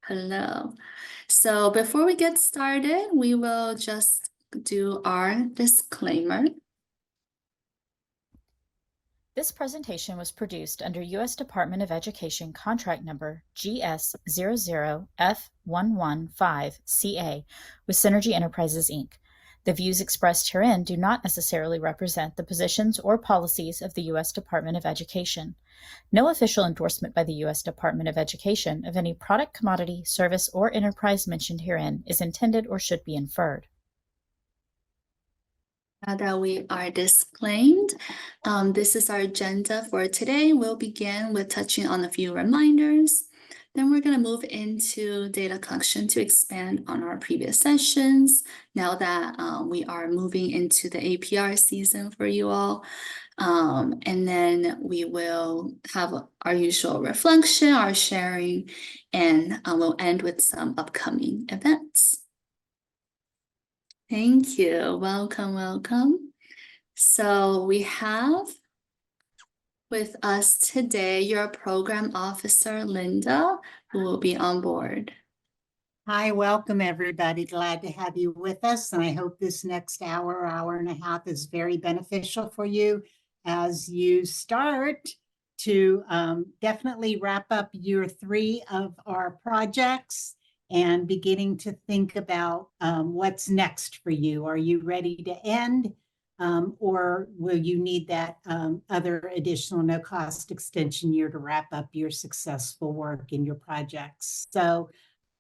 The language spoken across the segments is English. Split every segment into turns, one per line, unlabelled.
Hello. So before we get started, we will just do our disclaimer.
This presentation was produced under U.S. Department of Education contract number GS00F115CA with Synergy Enterprises, Inc. The views expressed herein do not necessarily represent the positions or policies of the U.S. Department of Education. No official endorsement by the U.S. Department of Education of any product, commodity, service, or enterprise mentioned herein is intended or should be inferred.
Now that we are disclaimed, this is our agenda for today. We'll begin with touching on a few reminders. Then we're going to move into data collection to expand on our previous sessions now that we are moving into the APR season for you all. And then we will have our usual reflection, our sharing, and we'll end with some upcoming events. Thank you. Welcome, welcome. So we have with us today your program officer, Linda, who will be on board.
Hi, welcome everybody. Glad to have you with us. And I hope this next hour and a half is very beneficial for you as you start to definitely wrap up year 3 of our projects and beginning to think about what's next for you. Are you ready to end or will you need that other additional no-cost extension year to wrap up your successful work in your projects? So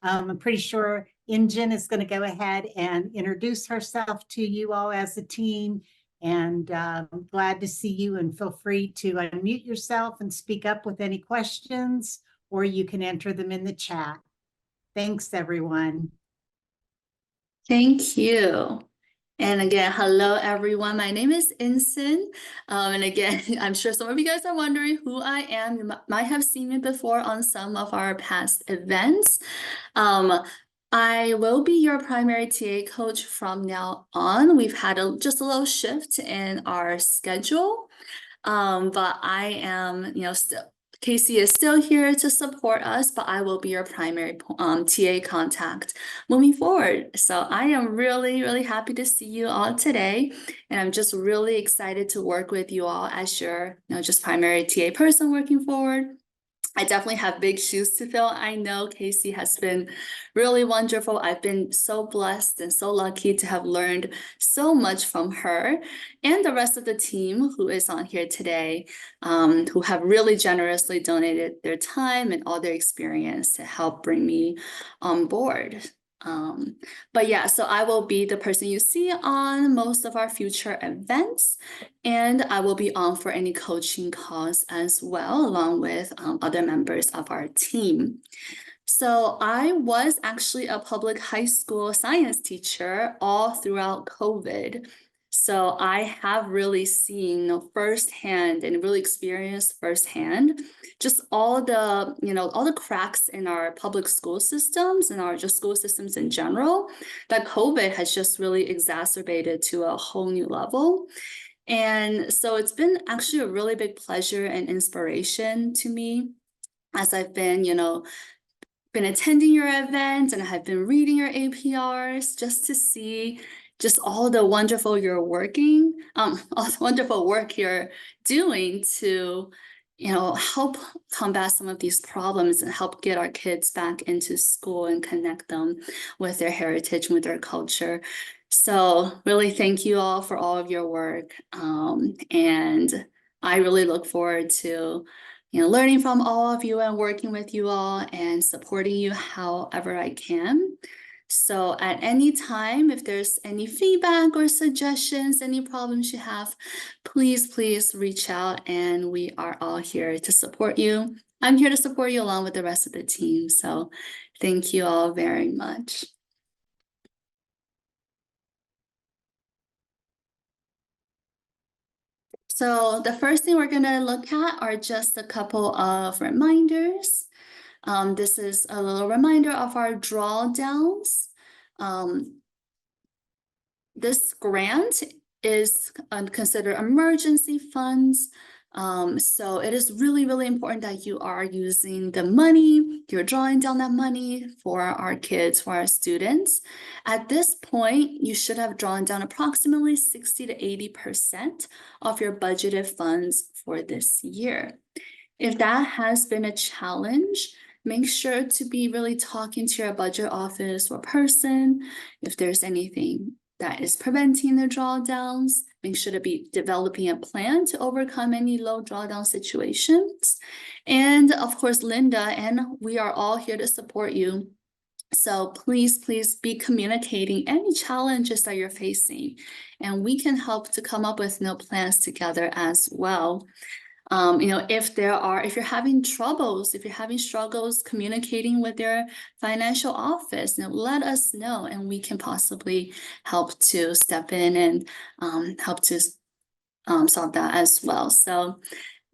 I'm pretty sure Injin is going to go ahead and introduce herself to you all as a team. And I'm glad to see you, and feel free to unmute yourself and speak up with any questions, or you can enter them in the chat. Thanks, everyone.
Thank you. And again, hello, everyone. My name is Insin. And again, I'm sure some of you guys are wondering who I am. You might have seen me before on some of our past events. I will be your primary TA coach from now on. We've had just a little shift in our schedule, but I am, still. Casey is still here to support us, but I will be your primary TA contact moving forward. So I am really, really happy to see you all today. And I'm just really excited to work with you all as your, just primary TA person working forward. I definitely have big shoes to fill. I know Casey has been really wonderful. I've been so blessed and so lucky to have learned so much from her and the rest of the team who is on here today, who have really generously donated their time and all their experience to help bring me on board. But yeah, so I will be the person you see on most of our future events, and I will be on for any coaching calls as well, along with other members of our team. So I was actually a public high school science teacher all throughout COVID. So I have really seen firsthand and really experienced firsthand just all the cracks in our public school systems and our just school systems in general that COVID has just really exacerbated to a whole new level. And so it's been actually a really big pleasure and inspiration to me as I've been attending your events and I have been reading your APRs just to see just all the wonderful all the wonderful work you're doing to, help combat some of these problems and help get our kids back into school and connect them with their heritage, with their culture. So really thank you all for all of your work. And I really look forward to learning from all of you and working with you all and supporting you however I can. So at any time, if there's any feedback or suggestions, any problems you have, please reach out, and we are all here to support you. I'm here to support you along with the rest of the team. So thank you all very much. So the first thing we're going to look at are just a couple of reminders. This is a little reminder of our drawdowns. This grant is considered emergency funds. So it is really, really important that you are using the money, you're drawing down that money for our kids, for our students. At this point, you should have drawn down approximately 60 to 80% of your budgeted funds for this year. If that has been a challenge, make sure to be really talking to your budget office or person. If there's anything that is preventing the drawdowns, make sure to be developing a plan to overcome any low drawdown situations. And of course, Linda and we are all here to support you. So please, please be communicating any challenges that you're facing, and we can help to come up with plans together as well. If you're having struggles communicating with your financial office, let us know, and we can possibly help to step in and help to solve that as well. So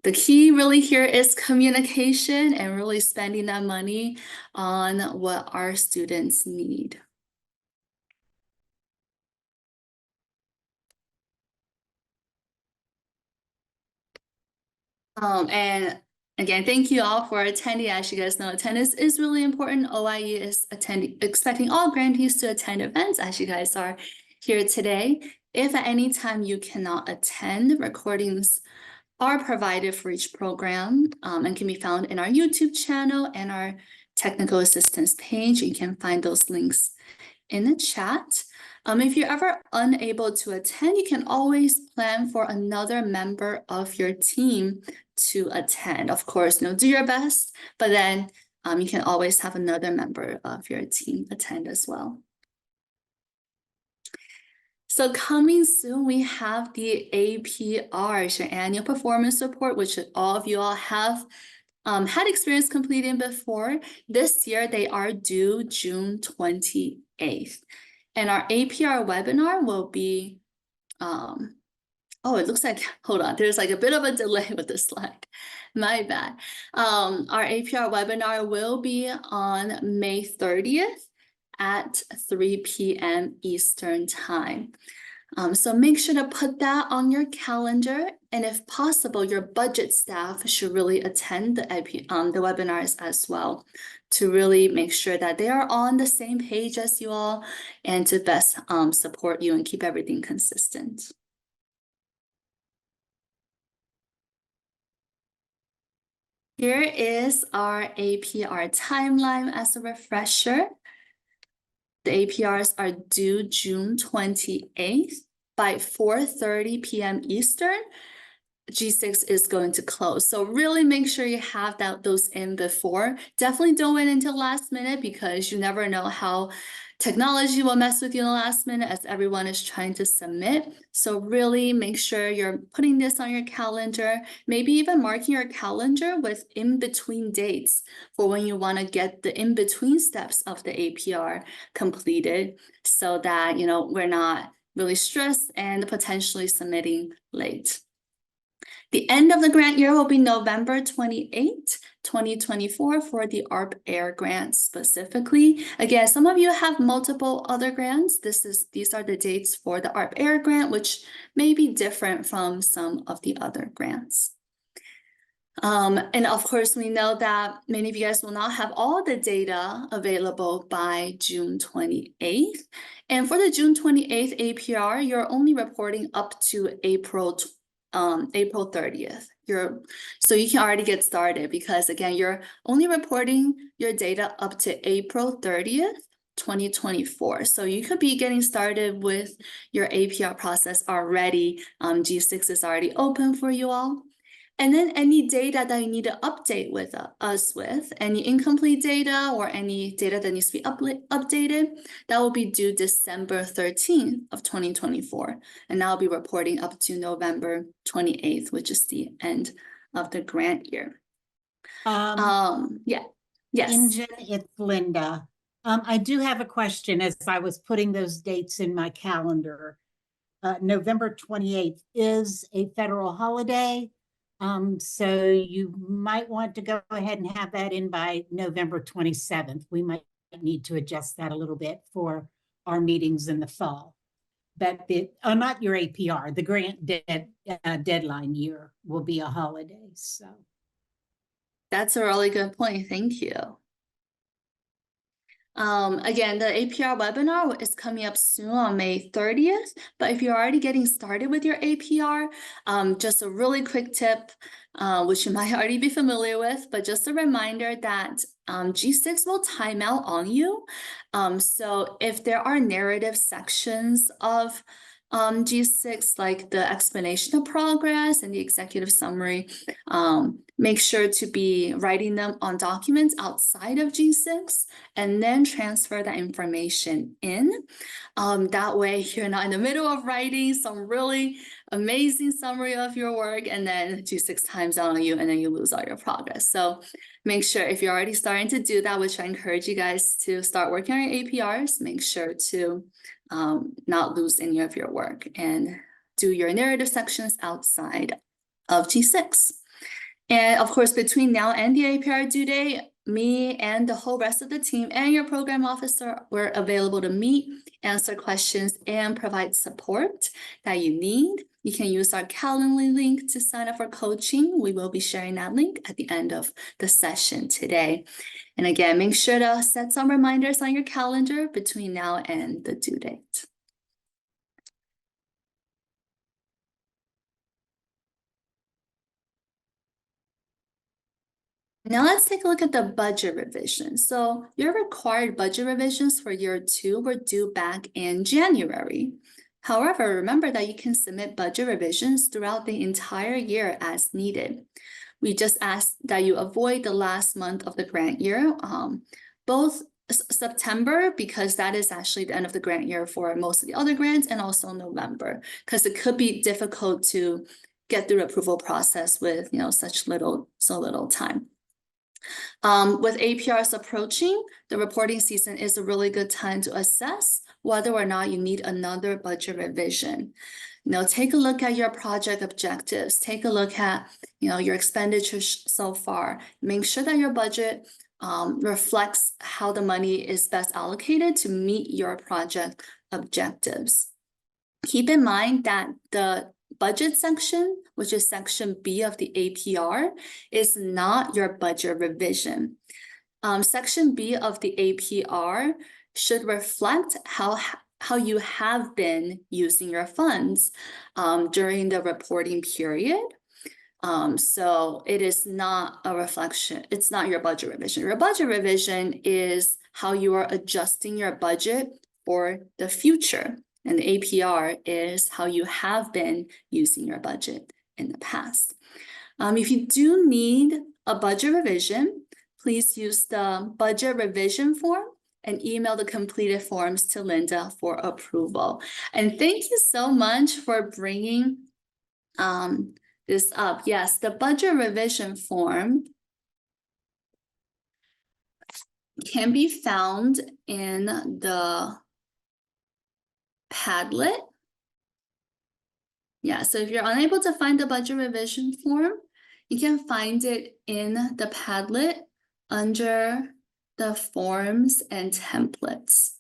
the key really here is communication and really spending that money on what our students need. And again, thank you all for attending. As you guys know, attendance is really important. OIE is expecting all grantees to attend events, as you guys are here today. If at any time you cannot attend, recordings are provided for each program and can be found in our YouTube channel and our technical assistance page. You can find those links in the chat. If you're ever unable to attend, you can always plan for another member of your team to attend. Of course, do your best, but then you can always have another member of your team attend as well. So coming soon, we have the APRs, your annual performance report, which all of you all have had experience completing before. This year, they are due June 28th. And our APR webinar will be, it looks like, hold on, there's like a bit of a delay with the slide. My bad. Our APR webinar will be on May 30th at 3 p.m. Eastern time. So make sure to put that on your calendar, and if possible, your budget staff should really attend the webinars as well to really make sure that they are on the same page as you all and to best support you and keep everything consistent. Here is our APR timeline as a refresher. The APRs are due June 28th by 4:30 p.m. Eastern. G6 is going to close. So really make sure you have those in before. Definitely don't wait until last minute, because you never know how technology will mess with you in the last minute as everyone is trying to submit. So really make sure you're putting this on your calendar, maybe even marking your calendar with in-between dates for when you want to get the in-between steps of the APR completed, so that we're not really stressed and potentially submitting late. The end of the grant year will be November 28, 2024 for the ARP-AIRE grants specifically. Again, some of you have multiple other grants. These are the dates for the ARP-AIRE grant, which may be different from some of the other grants. And of course, we know that many of you guys will not have all the data available by June 28th. And for the June 28th APR, you're only reporting up to April 30th. So you can already get started, because again, you're only reporting your data up to April 30th, 2024. So you could be getting started with your APR process already. G6 is already open for you all. And then any data that you need to update with us with, any incomplete data or any data that needs to be updated, that will be due December 13th of 2024. And I'll be reporting up to November 28th, which is the end of the grant year. Yeah. Yes.
Ingen, it's Linda. I do have a question as I was putting those dates in my calendar. November 28th is a federal holiday. So you might want to go ahead and have that in by November 27th. We might need to adjust that a little bit for our meetings in the fall. that not your APR, the grant deadline year will be a holiday. So
That's a really good point. Thank you. Again, the APR webinar is coming up soon on May 30th, but if you're already getting started with your APR, just a really quick tip, which you might already be familiar with, but just a reminder that G6 will time out on you. So if there are narrative sections of G6, like the explanation of progress and the executive summary, make sure to be writing them on documents outside of G6 and then transfer that information in. That way you're not in the middle of writing some really amazing summary of your work and then G6 times out on you and then you lose all your progress. So make sure if you're already starting to do that, which I encourage you guys to start working on your APRs, make sure to not lose any of your work and do your narrative sections outside of G6. And of course, between now and the APR due date, me and the whole rest of the team and your program officer were available to meet, answer questions, and provide support that you need. You can use our Calendly link to sign up for coaching. We will be sharing that link at the end of the session today. And again, make sure to set some reminders on your calendar between now and the due date. Now let's take a look at the budget revision. So your required budget revisions for year 2 were due back in January. However, remember that you can submit budget revisions throughout the entire year as needed. We just ask that you avoid the last month of the grant year, both September, because that is actually the end of the grant year for most of the other grants, and also November, because it could be difficult to get through the approval process with so little time. With APRs approaching, the reporting season is a really good time to assess whether or not you need another budget revision. Take a look at your project objectives, take a look at your expenditures so far, make sure that your budget reflects how the money is best allocated to meet your project objectives. Keep in mind that the budget section, which is section B of the APR, is not your budget revision. Section B of the APR should reflect how you have been using your funds during the reporting period. So it is not a reflection, it's not your budget revision. Your budget revision is how you are adjusting your budget for the future. And the APR is how you have been using your budget in the past. If you do need a budget revision, please use the budget revision form and email the completed forms to Linda for approval. And thank you so much for bringing this up. Yes, the budget revision form can be found in the Padlet. Yeah, so if you're unable to find the budget revision form, you can find it in the Padlet under the forms and templates.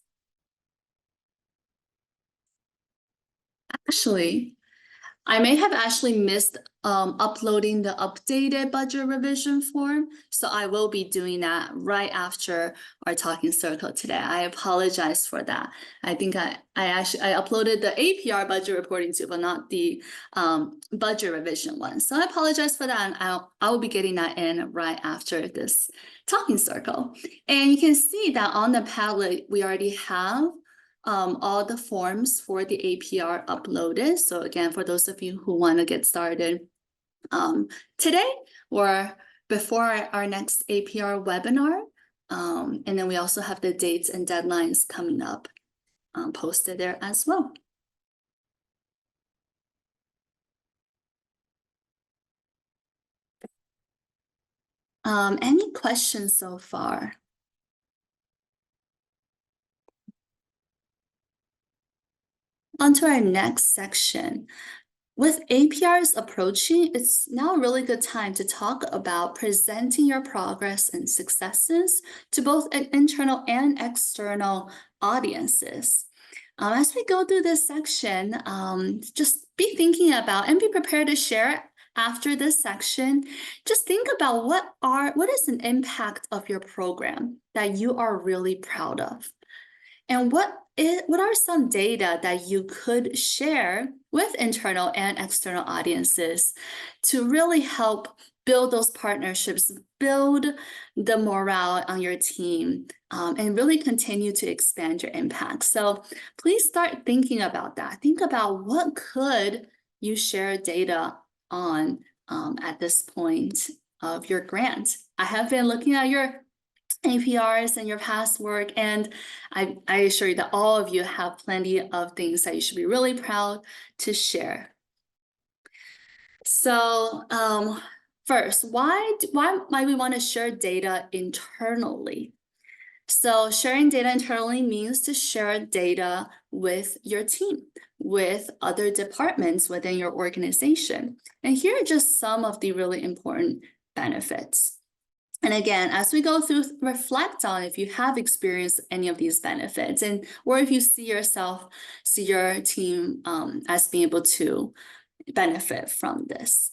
Actually, I may have actually missed uploading the updated budget revision form, so I will be doing that right after our talking circle today. I apologize for that. I think I uploaded the APR budget reporting too, but not the budget revision one. So I apologize for that, and I will be getting that in right after this talking circle. And you can see that on the Padlet, we already have all the forms for the APR uploaded. So again, for those of you who want to get started today or before our next APR webinar, and then we also have the dates and deadlines coming up posted there as well. Any questions so far? On to our next section. With APRs approaching, it's now a really good time to talk about presenting your progress and successes to both internal and external audiences. As we go through this section, just be thinking about and be prepared to share after this section. Just think about what is an impact of your program that you are really proud of, and what are some data that you could share with internal and external audiences to really help build those partnerships, build the morale on your team, and really continue to expand your impact. So please start thinking about that. Think about what could you share data on at this point of your grant. I have been looking at your APRs and your past work, and I assure you that all of you have plenty of things that you should be really proud to share. So first, why might we want to share data internally? So sharing data internally means to share data with your team, with other departments within your organization. And here are just some of the really important benefits. And again, as we go through, reflect on if you have experienced any of these benefits, and or if you see your team as being able to benefit from this.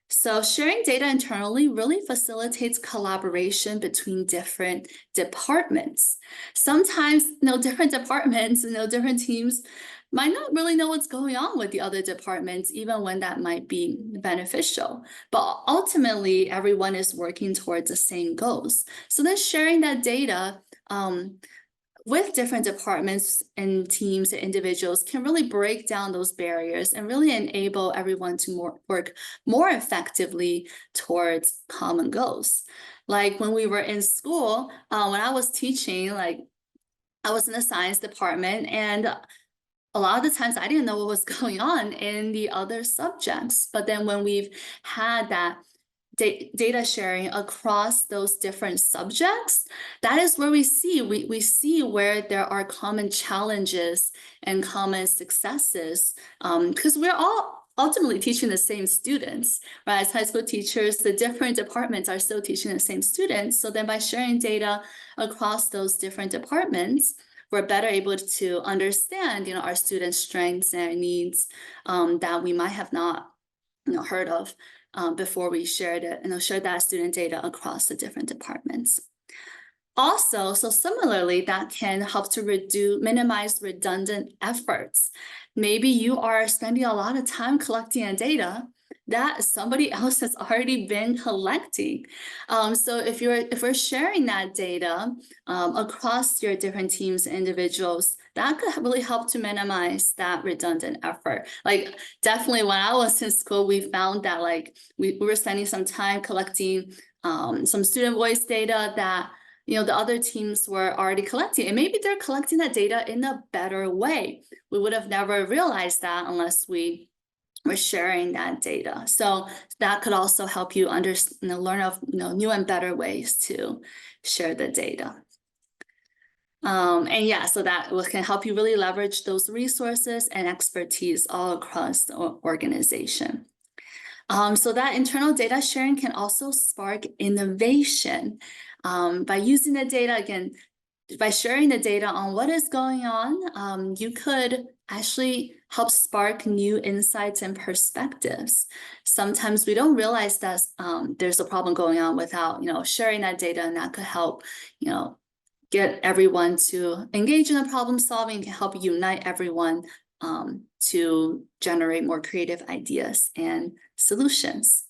So sharing data internally really facilitates collaboration between different departments. Sometimes, different departments, different teams might not really know what's going on with the other departments, even when that might be beneficial. But ultimately, everyone is working towards the same goals. So then sharing that data with different departments and teams and individuals can really break down those barriers and really enable everyone to work more effectively towards common goals. Like when we were in school, when I was teaching, I was in the science department, and a lot of the times I didn't know what was going on in the other subjects. But then when we've had that data sharing across those different subjects, that is where we see where there are common challenges and common successes, because we're all ultimately teaching the same students, right? As high school teachers, the different departments are still teaching the same students. So then by sharing data across those different departments, we're better able to understand, our students' strengths and needs that we might have not, heard of before we shared it, and share that student data across the different departments. Also, so similarly, that can help to minimize redundant efforts. Maybe you are spending a lot of time collecting data that somebody else has already been collecting. So if we're sharing that data across your different teams and individuals, that could really help to minimize that redundant effort. Like definitely when I was in school, we found that we were spending some time collecting some student voice data that the other teams were already collecting, and maybe they're collecting that data in a better way. We would have never realized that unless we were sharing that data. So that could also help you learn of new and better ways to share the data. And yeah, so that can help you really leverage those resources and expertise all across the organization. So that internal data sharing can also spark innovation. By using the data, again, by sharing the data on what is going on, you could actually help spark new insights and perspectives. Sometimes we don't realize that there's a problem going on without, sharing that data, and that could help, get everyone to engage in the problem solving, can help unite everyone to generate more creative ideas and solutions.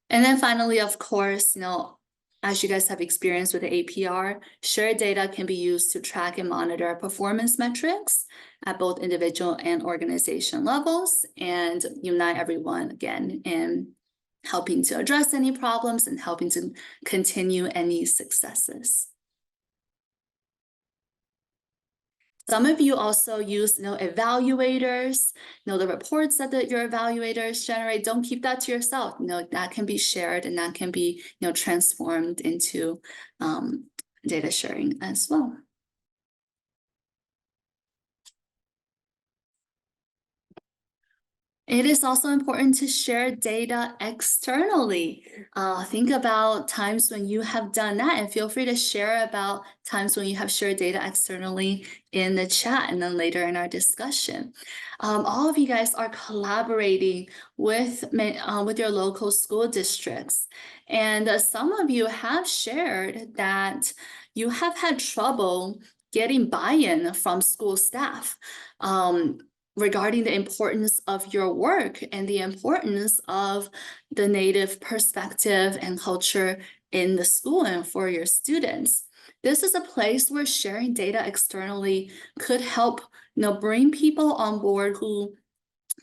And then finally, of course, as you guys have experienced with the APR, shared data can be used to track and monitor performance metrics at both individual and organization levels, and unite everyone again in helping to address any problems and helping to continue any successes. Some of you also use, evaluators, the reports that your evaluators generate. Don't keep that to yourself. That can be shared, and that can be, transformed into data sharing as well. It is also important to share data externally. Think about times when you have done that, and feel free to share about times when you have shared data externally in the chat and then later in our discussion. All of you guys are collaborating with your local school districts. And some of you have shared that you have had trouble getting buy-in from school staff. Regarding the importance of your work and the importance of the Native perspective and culture in the school and for your students. This is a place where sharing data externally could help, bring people on board who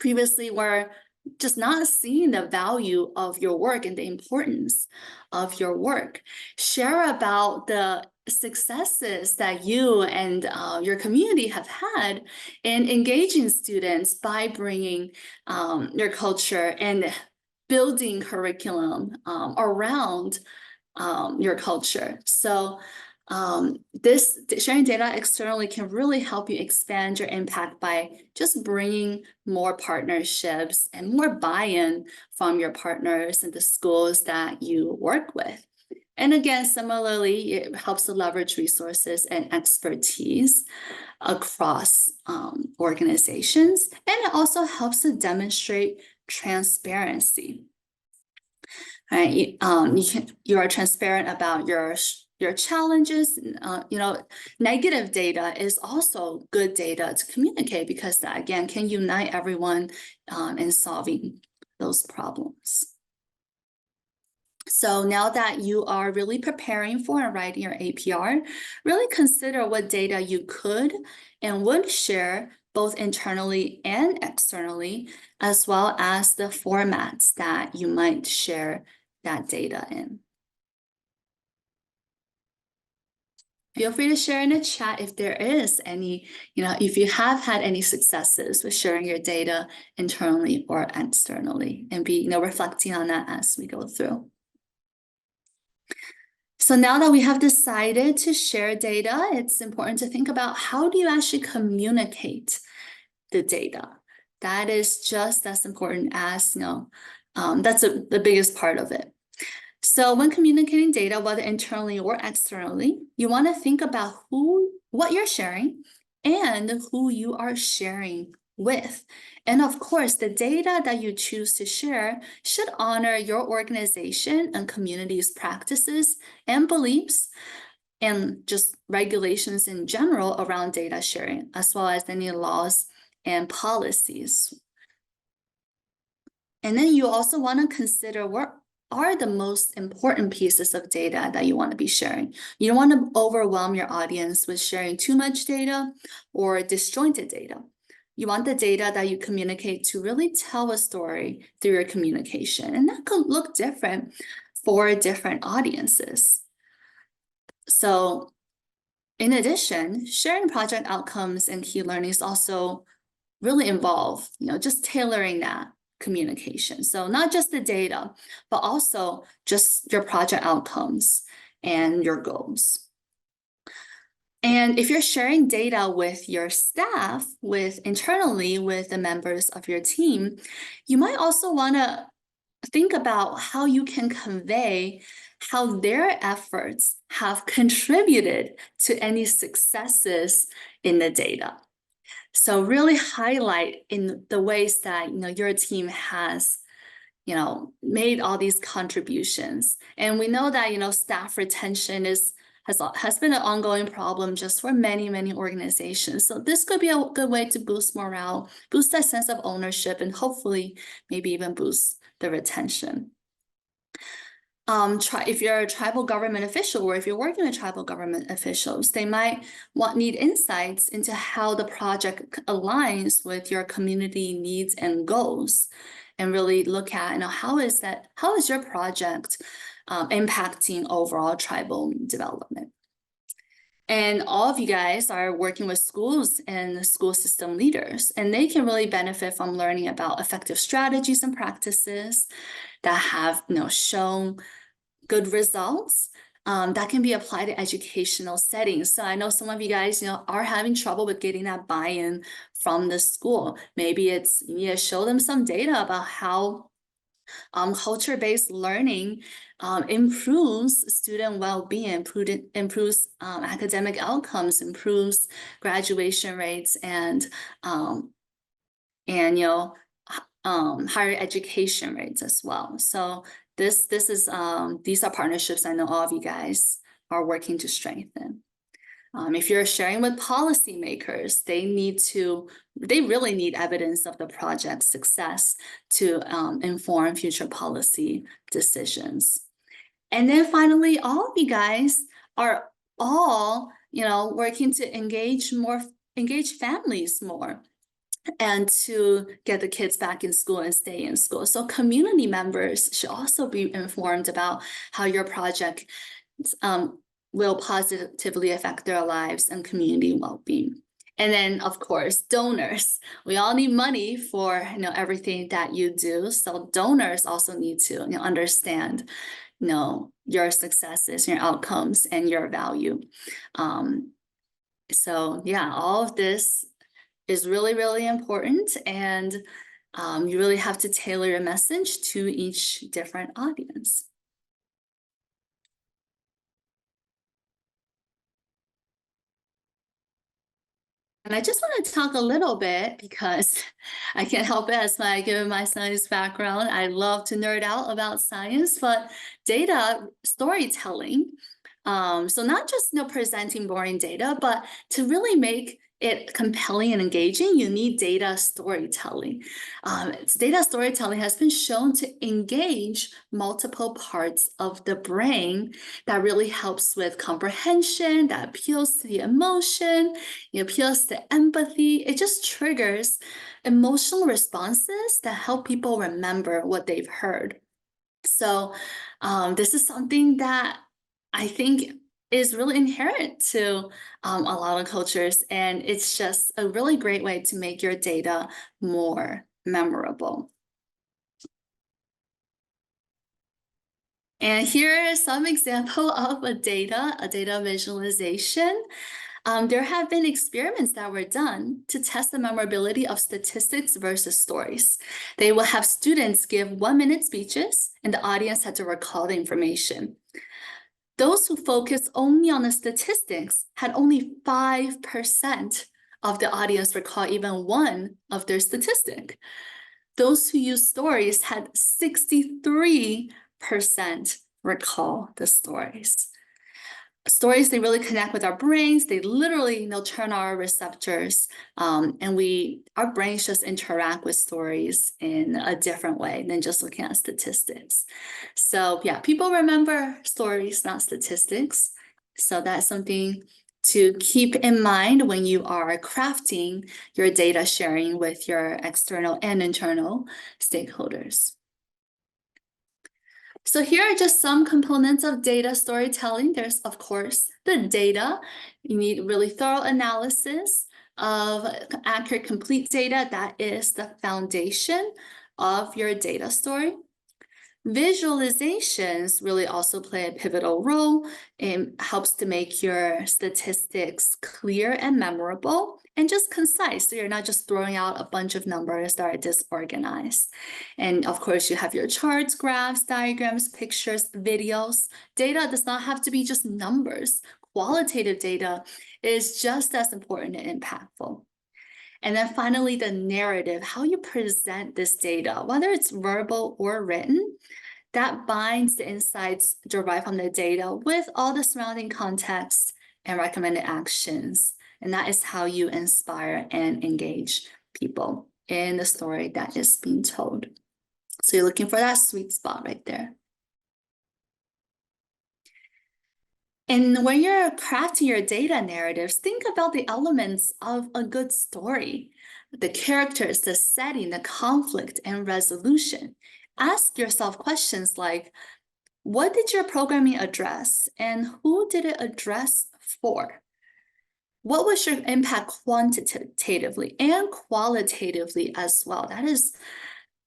previously were just not seeing the value of your work and the importance of your work. Share about the successes that you and your community have had in engaging students by bringing your culture and building curriculum around your culture. So this sharing data externally can really help you expand your impact by just bringing more partnerships and more buy-in from your partners and the schools that you work with. And again, similarly, it helps to leverage resources and expertise across organizations, and it also helps to demonstrate transparency. Right? You are transparent about your challenges. Negative data is also good data to communicate, because that again can unite everyone in solving those problems. So now that you are really preparing for and writing your APR, really consider what data you could and would share both internally and externally, as well as the formats that you might share that data in. Feel free to share in the chat if there is any, if you have had any successes with sharing your data internally or externally, and be, reflecting on that as we go through. So now that we have decided to share data, it's important to think about, how do you actually communicate the data? That is just as important as, that's the biggest part of it. So when communicating data, whether internally or externally, you want to think about what you're sharing and who you are sharing with. And of course, the data that you choose to share should honor your organization and community's practices and beliefs, and just regulations in general around data sharing, as well as any laws and policies. And then you also want to consider what are the most important pieces of data that you want to be sharing. You don't want to overwhelm your audience with sharing too much data or disjointed data. You want the data that you communicate to really tell a story through your communication, and that could look different for different audiences. So in addition, sharing project outcomes and key learnings also really involve, just tailoring that communication. So not just the data, but also just your project outcomes and your goals. And if you're sharing data with your staff, internally with the members of your team, you might also want to think about how you can convey how their efforts have contributed to any successes in the data. So really highlight in the ways that your team has made all these contributions. And we know that staff retention has been an ongoing problem just for many organizations. So this could be a good way to boost morale, boost that sense of ownership, and hopefully maybe even boost the retention. If you're a tribal government official, or if you're working with tribal government officials, they might need insights into how the project aligns with your community needs and goals, and really look at, how is your project impacting overall tribal development. And all of you guys are working with schools and school system leaders, and they can really benefit from learning about effective strategies and practices that have shown good results that can be applied to educational settings. So I know some of you guys, are having trouble with getting that buy-in from the school. Maybe it's you need to show them some data about how culture-based learning improves student well-being, improves academic outcomes, improves graduation rates, and higher education rates as well. So these are partnerships I know all of you guys are working to strengthen. If you're sharing with policymakers, they really need evidence of the project's success to inform future policy decisions. And then finally, all of you guys are all, working to engage families more and to get the kids back in school and stay in school. So community members should also be informed about how your project will positively affect their lives and community well-being. And then, of course, donors. We all need money for everything that you do. So donors also need to understand your successes, your outcomes, and your value. So yeah, all of this is really, really important, and you really have to tailor your message to each different audience. And I just want to talk a little bit, because I can't help it, as given my science background, I love to nerd out about science, but data storytelling. So not just presenting boring data, but to really make it compelling and engaging, you need data storytelling. Data storytelling has been shown to engage multiple parts of the brain that really helps with comprehension, that appeals to the emotion, it appeals to empathy. It just triggers emotional responses that help people remember what they've heard. So this is something that I think is really inherent to a lot of cultures, and it's just a really great way to make your data more memorable. And here is some example of a data visualization. There have been experiments that were done to test the memorability of statistics versus stories. They will have students give 1-minute speeches, and the audience had to recall the information. Those who focused only on the statistics had only 5% of the audience recall even one of their statistic. Those who used stories had 63% recall the stories. Stories, they really connect with our brains. They literally, turn our receptors, and our brains just interact with stories in a different way than just looking at statistics. So yeah, people remember stories, not statistics. So that's something to keep in mind when you are crafting your data sharing with your external and internal stakeholders. So here are just some components of data storytelling. There's, of course, the data. You need really thorough analysis of accurate, complete data. That is the foundation of your data story. Visualizations really also play a pivotal role. It helps to make your statistics clear and memorable and just concise. So you're not just throwing out a bunch of numbers that are disorganized. And of course, you have your charts, graphs, diagrams, pictures, videos. Data does not have to be just numbers. Qualitative data is just as important and impactful. And then finally, the narrative, how you present this data, whether it's verbal or written, that binds the insights derived from the data with all the surrounding context and recommended actions. And that is how you inspire and engage people in the story that is being told. So you're looking for that sweet spot right there. And when you're crafting your data narratives, think about the elements of a good story: the characters, the setting, the conflict, and resolution. Ask yourself questions like, what did your programming address, and who did it address for? What was your impact quantitatively and qualitatively as well? That is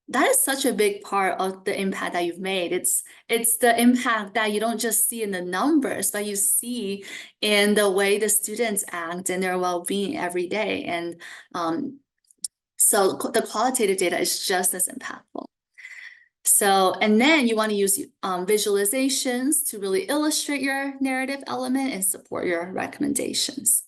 that is such a big part of the impact that you've made. It's the impact that you don't just see in the numbers, but you see in the way the students act and their well-being every day. And so the qualitative data is just as impactful. So, and then you want to use visualizations to really illustrate your narrative element and support your recommendations.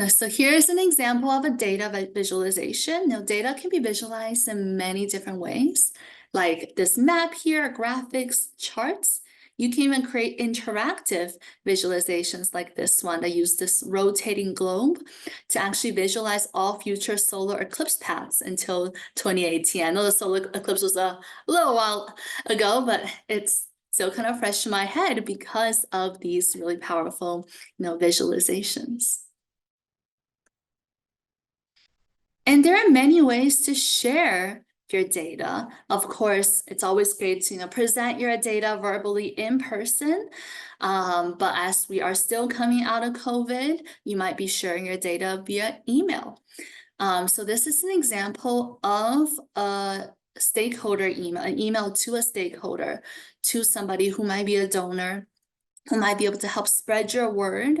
So here's an example of a data visualization. Now, data can be visualized in many different ways, like this map here, graphics, charts. You can even create interactive visualizations like this one that use this rotating globe to actually visualize all future solar eclipse paths until 2018. I know the solar eclipse was a little while ago, but it's still kind of fresh in my head because of these really powerful, visualizations. And there are many ways to share your data. Of course, it's always great to present your data verbally in person. But as we are still coming out of COVID, you might be sharing your data via email. So this is an example of a stakeholder email, an email to a stakeholder, to somebody who might be a donor, who might be able to help spread your word.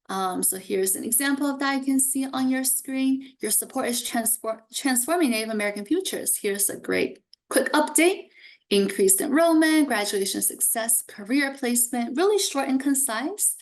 So here's an example of that you can see on your screen. Your support is transforming Native American futures. Here's a great quick update. Increased enrollment, graduation success, career placement, really short and concise.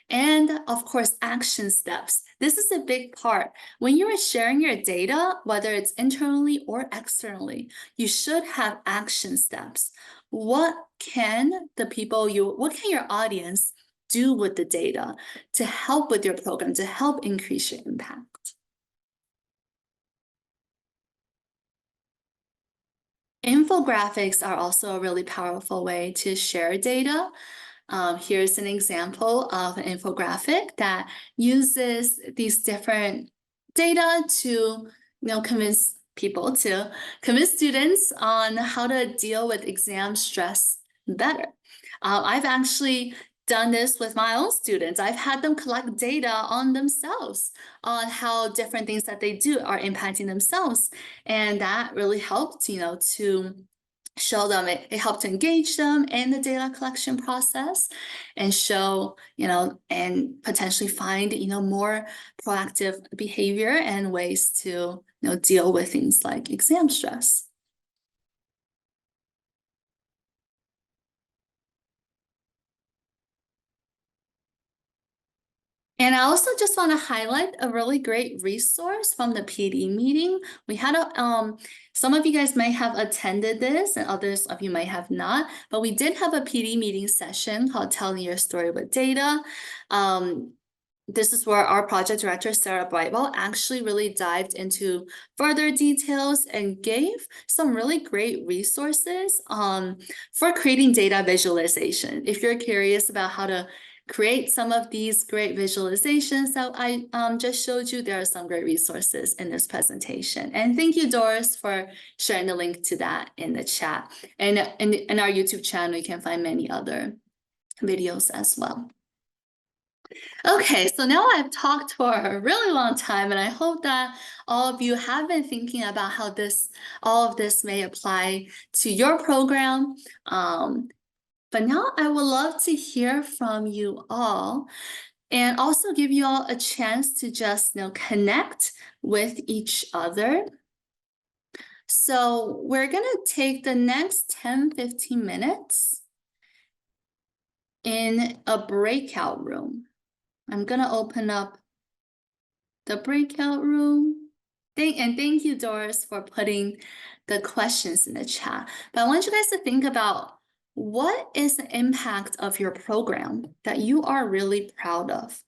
And of course, action steps. This is a big part. When you are sharing your data, whether it's internally or externally, you should have action steps. What can your audience do with the data to help with your program, to help increase your impact? Infographics are also a really powerful way to share data. Here's an example of an infographic that uses these different data to convince students on how to deal with exam stress better. I've actually done this with my own students. I've had them collect data on themselves, on how different things that they do are impacting themselves. And that really helped, to show them, it helped engage them in the data collection process and show, and potentially find, more proactive behavior and ways to, deal with things like exam stress. And I also just want to highlight a really great resource from the PD meeting. We had some of you guys may have attended this and others of you might have not, but we did have a PD meeting session called Telling Your Story with Data. This is where our project director, Sarah Brightwell, actually really dived into further details and gave some really great resources for creating data visualization. If you're curious about how to create some of these great visualizations that I just showed you, there are some great resources in this presentation. And thank you, Doris, for sharing the link to that in the chat. And in our YouTube channel, you can find many other videos as well. Okay, so now I've talked for a really long time, and I hope that all of you have been thinking about how all of this may apply to your program. But now I would love to hear from you all and also give you all a chance to just connect with each other. So we're going to take the next 10-15 minutes in a breakout room. I'm going to open up the breakout room. Thank you, Doris, for putting the questions in the chat. But I want you guys to think about, what is the impact of your program that you are really proud of?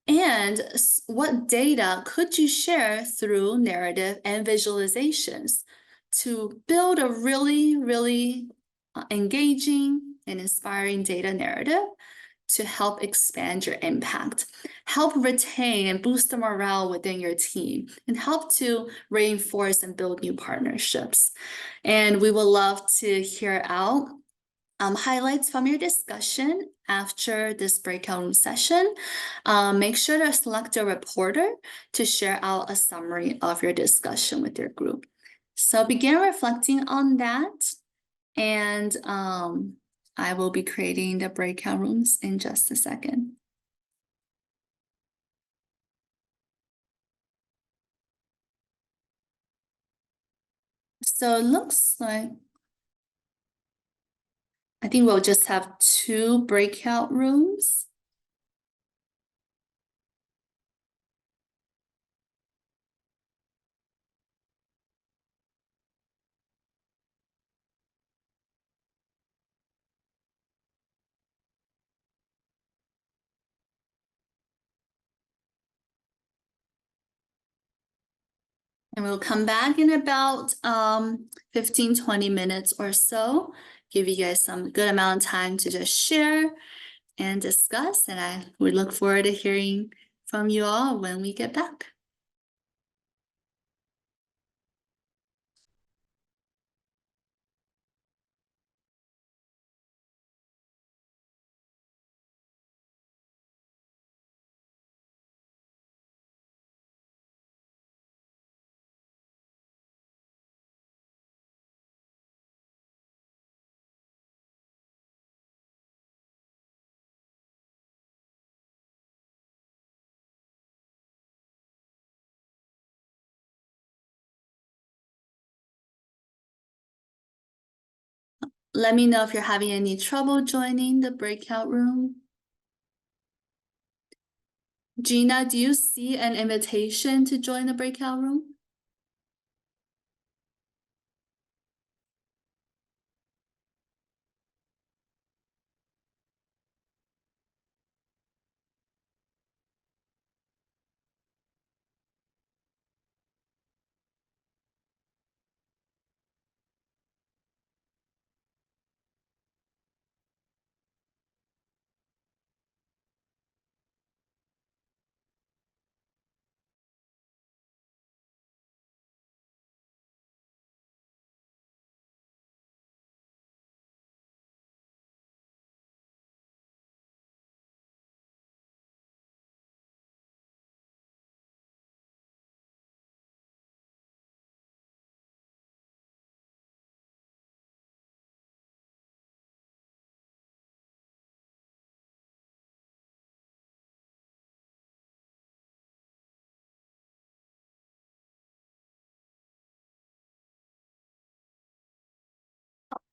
And what data could you share through narrative and visualizations to build a really, really engaging and inspiring data narrative to help expand your impact, help retain and boost the morale within your team, and help to reinforce and build new partnerships? And we would love to hear out highlights from your discussion after this breakout room session, make sure to select a reporter to share out a summary of your discussion with your group. So begin reflecting on that, and I will be creating the breakout rooms in just a second. So it looks like I think we'll just have 2 breakout rooms. And we'll come back in about 15-20 minutes or so. Give you guys some good amount of time to just share and discuss. And I would look forward to hearing from you all when we get back. Let me know if you're having any trouble joining the breakout room. Gina, do you see an invitation to join the breakout room?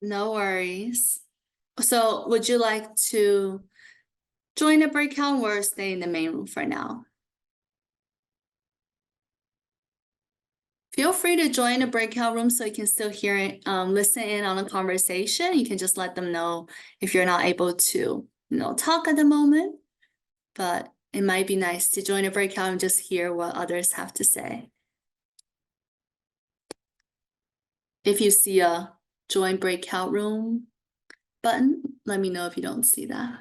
No worries. So would you like to join the breakout or stay in the main room for now? Feel free to join the breakout room so you can still hear it, listen in on the conversation. You can just let them know if you're not able to, talk at the moment. But it might be nice to join a breakout and just hear what others have to say. If you see a join breakout room button, let me know if you don't see that.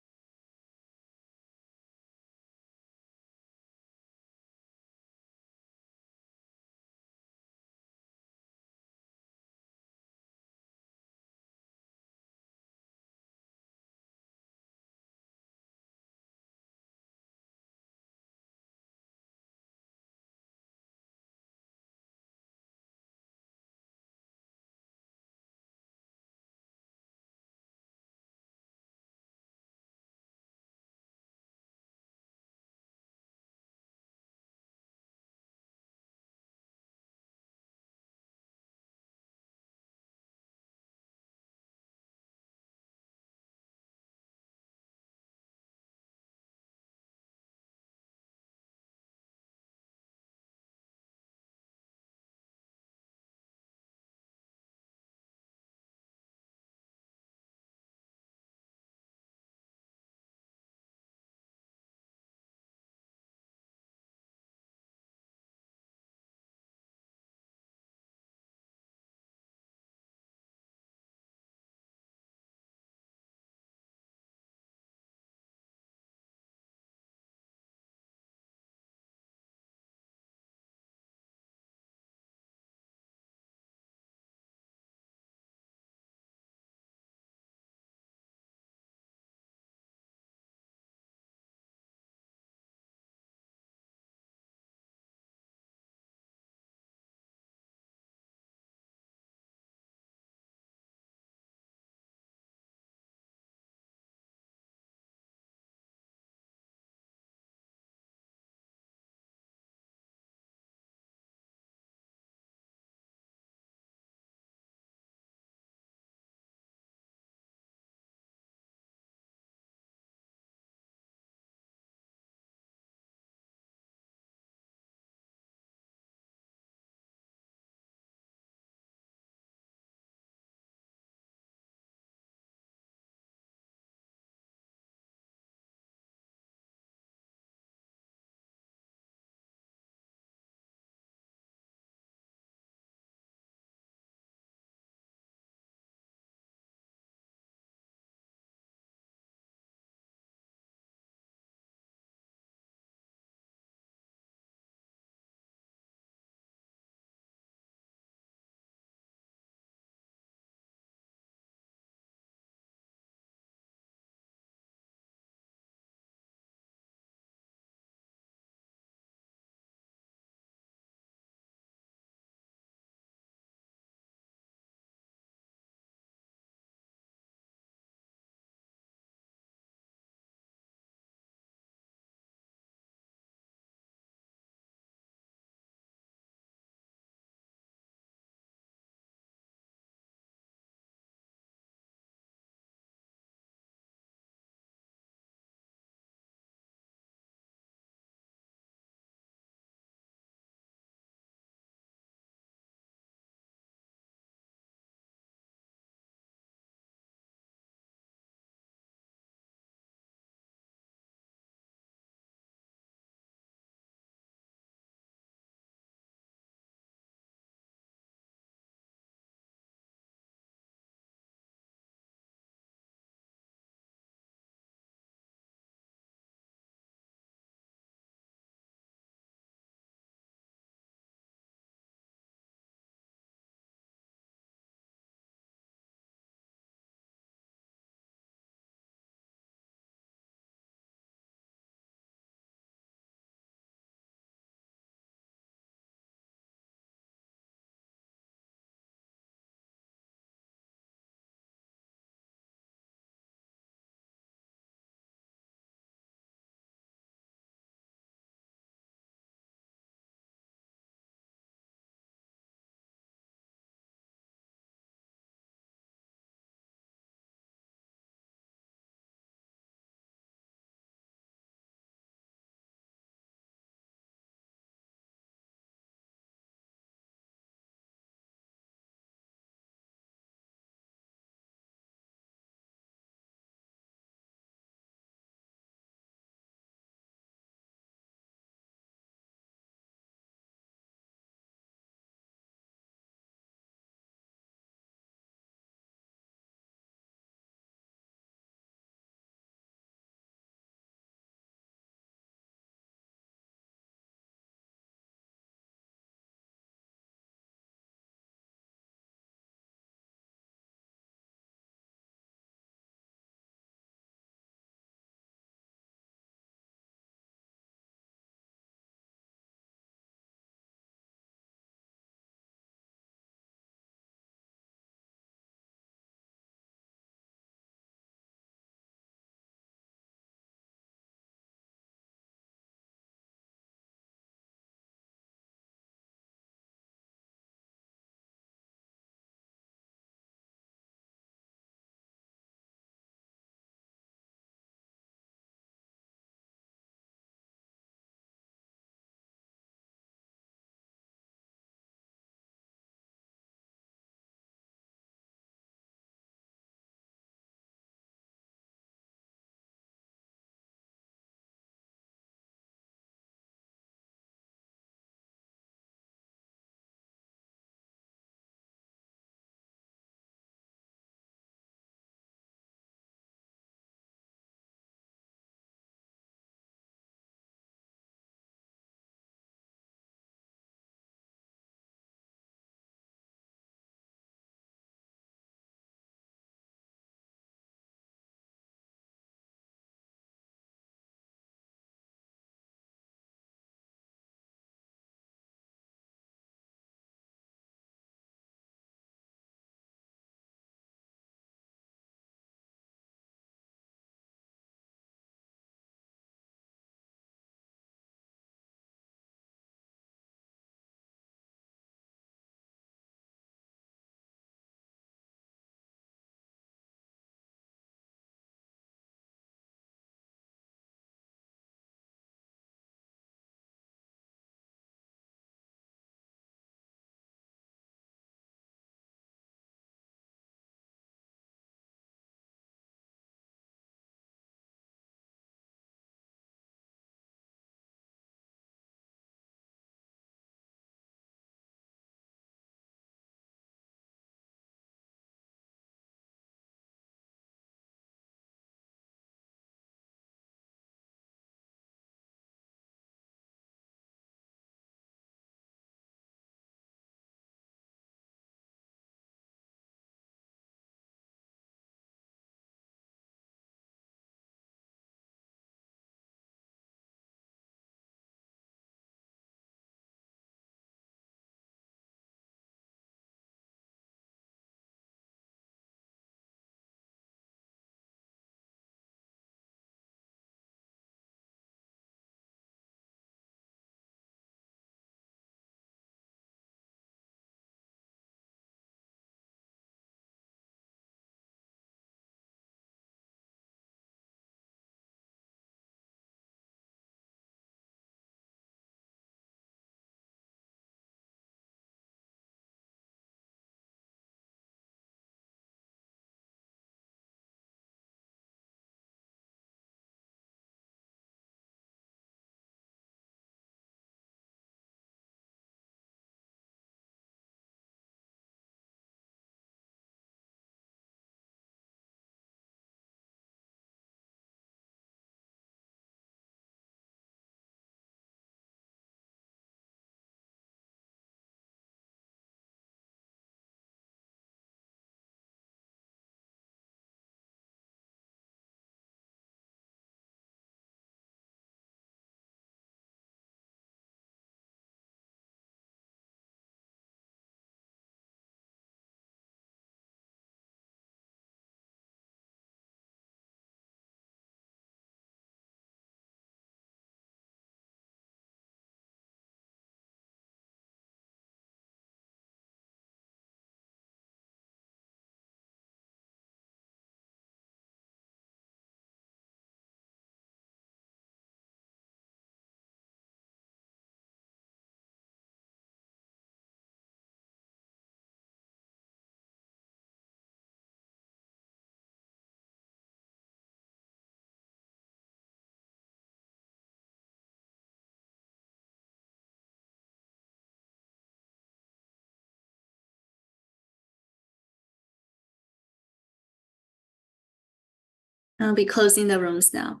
I'll be closing the rooms now.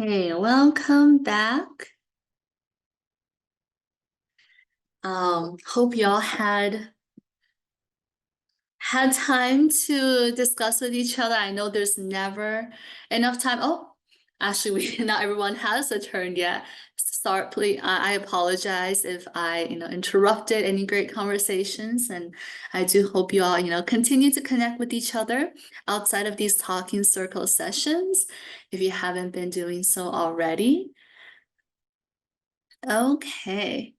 Okay, welcome back. Hope y'all had time to discuss with each other. I know there's never enough time. Oh, actually, not everyone has a turn yet. Sorry, please. I apologize if I, interrupted any great conversations, and I do hope you all, continue to connect with each other outside of these talking circle sessions, if you haven't been doing so already. Okay.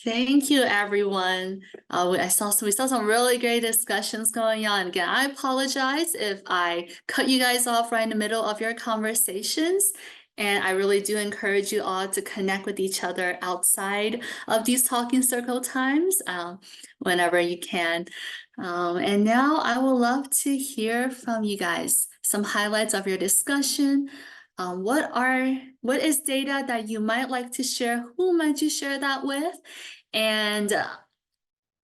Thank you, everyone. We saw some really great discussions going on. Again, I apologize if I cut you guys off right in the middle of your conversations. And I really do encourage you all to connect with each other outside of these talking circle times, whenever you can. And now I would love to hear from you guys, some highlights of your discussion. What is data that you might like to share? Who might you share that with? And